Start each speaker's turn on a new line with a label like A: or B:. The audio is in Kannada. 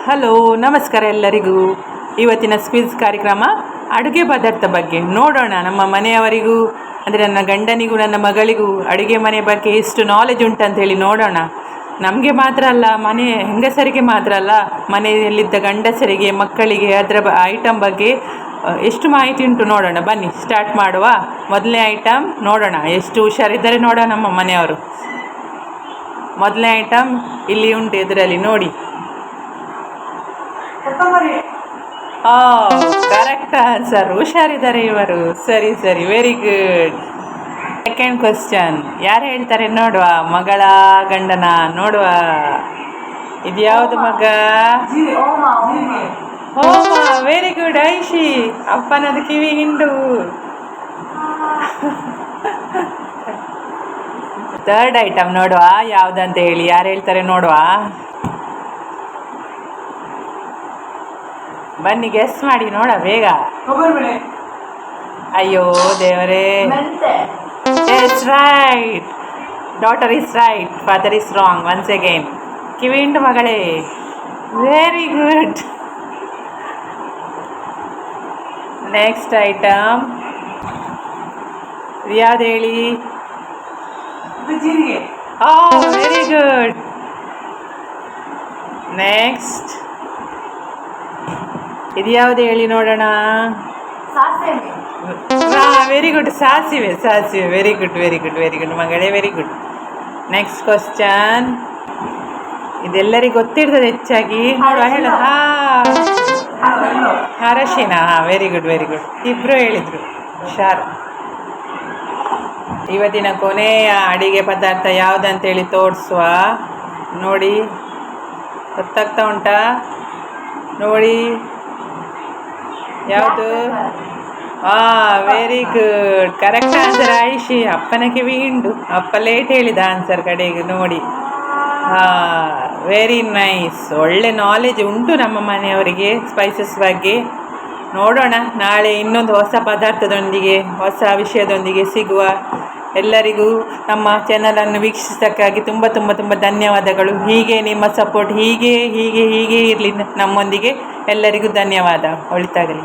A: ಹಲೋ, ನಮಸ್ಕಾರ ಎಲ್ಲರಿಗೂ. ಇವತ್ತಿನ ಕ್ವಿಜ್ ಕಾರ್ಯಕ್ರಮ ಅಡುಗೆ ಪದಾರ್ಥ ಬಗ್ಗೆ ನೋಡೋಣ. ನಮ್ಮ ಮನೆಯವರಿಗೂ ಅಂದರೆ ನನ್ನ ಗಂಡನಿಗೂ ನನ್ನ ಮಗಳಿಗೂ ಅಡುಗೆ ಮನೆ ಬಗ್ಗೆ ಎಷ್ಟು ನಾಲೆಜ್ ಉಂಟಂತ ಹೇಳಿ ನೋಡೋಣ. ನಮಗೆ ಮಾತ್ರ ಅಲ್ಲ, ಮನೆ ಹೆಂಗಸರಿಗೆ ಮಾತ್ರ ಅಲ್ಲ, ಮನೆಯಲ್ಲಿದ್ದ ಗಂಡಸರಿಗೆ, ಮಕ್ಕಳಿಗೆ ಅದರ ಐಟಮ್ ಬಗ್ಗೆ ಎಷ್ಟು ಮಾಹಿತಿ ಉಂಟು ನೋಡೋಣ. ಬನ್ನಿ ಸ್ಟಾರ್ಟ್ ಮಾಡುವ. ಮೊದಲನೇ ಐಟಮ್ ನೋಡೋಣ, ಎಷ್ಟು ಹುಷಾರಿದ್ದಾರೆ ನೋಡೋಣ ನಮ್ಮ ಮನೆಯವರು. ಮೊದಲನೇ ಐಟಮ್ ಇಲ್ಲಿ ಉಂಟು, ಇದರಲ್ಲಿ ನೋಡಿ. ಕರೆಕ್ಟ್ ಆನ್ಸರ್, ಹುಷಾರಿದ್ದಾರೆ ಇವರು. ಸರಿ, ವೆರಿ ಗುಡ್. ಸೆಕೆಂಡ್ ಕ್ವಶನ್, ಯಾರು ಹೇಳ್ತಾರೆ ನೋಡುವ? ಮಗಳ ಗಂಡನ ನೋಡುವ. ಇದು ಯಾವುದು ಮಗ? ಹೋಮ. Very good ಐಶಿ. ಅಪ್ಪನದು ಕಿವಿ ಹಿಂಡು. ಥರ್ಡ್ ಐಟಮ್ ನೋಡುವ, ಯಾವುದಂತ ಹೇಳಿ, ಯಾರು ಹೇಳ್ತಾರೆ ನೋಡುವ. ಬನ್ನಿ ಗೆಸ್ ಮಾಡಿ ನೋಡ ಬೇಗ. ಅಯ್ಯೋ ದೇವರೇ. It's right. Daughter is right, father is wrong. Once again. ಕಿವಿ ಹಿಂಡು ಮಗಳೇ. Very good. ನೆಕ್ಸ್ಟ್ ಐಟಮ್ ಯಾವ್ದು ಹೇಳಿ? Very good. ನೆಕ್ಸ್ಟ್ ಇದು ಯಾವುದು ಹೇಳಿ ನೋಡೋಣ. ವೆರಿ ಗುಡ್, ಸಾಸಿವೆ. ವೆರಿ ಗುಡ್ ಮಗಳೇ, ವೆರಿ ಗುಡ್. ನೆಕ್ಸ್ಟ್ ಕ್ವಶನ್, ಇದೆಲ್ಲರಿಗೂ ಗೊತ್ತಿರ್ತದೆ ಹೆಚ್ಚಾಗಿ ನೋಡುವ. ಹೇಳ. ಅರಶಿನ. Very good. ಇಬ್ರು ಹೇಳಿದ್ರು, ಹುಷಾರ್. ಇವತ್ತಿನ ಕೊನೆಯ ಅಡಿಗೆ ಪದಾರ್ಥ ಯಾವುದಂತೇಳಿ ತೋರಿಸುವ. ನೋಡಿ, ಗೊತ್ತಾಗ್ತಾ ಉಂಟಾ? ನೋಡಿ ಯಾವುದು? Very good, correct answer Aishi. ಅಪ್ಪನ ಕಿವಿ ಹಿಂಡು. ಅಪ್ಪ ಲೇಟ್ ಹೇಳಿದ ಆನ್ಸರ್ ಕಡೆಗೆ ನೋಡಿ. Very nice. ಒಳ್ಳೆ ನಾಲೆಜ್ ಉಂಟು ನಮ್ಮ ಮನೆಯವರಿಗೆ ಸ್ಪೈಸಸ್ ಬಗ್ಗೆ. ನೋಡೋಣ ನಾಳೆ ಇನ್ನೊಂದು ಹೊಸ ಪದಾರ್ಥದೊಂದಿಗೆ, ಹೊಸ ವಿಷಯದೊಂದಿಗೆ ಸಿಗುವ. ಎಲ್ಲರಿಗೂ ನಮ್ಮ ಚಾನಲನ್ನು ವೀಕ್ಷಿಸೋಕ್ಕಾಗಿ ತುಂಬ ಧನ್ಯವಾದಗಳು. ಹೀಗೆ ನಿಮ್ಮ ಸಪೋರ್ಟ್ ಹೀಗೆ ಇರಲಿ ನಮ್ಮೊಂದಿಗೆ. ಎಲ್ಲರಿಗೂ ಧನ್ಯವಾದ. ಒಳಿತಾಗಲಿ.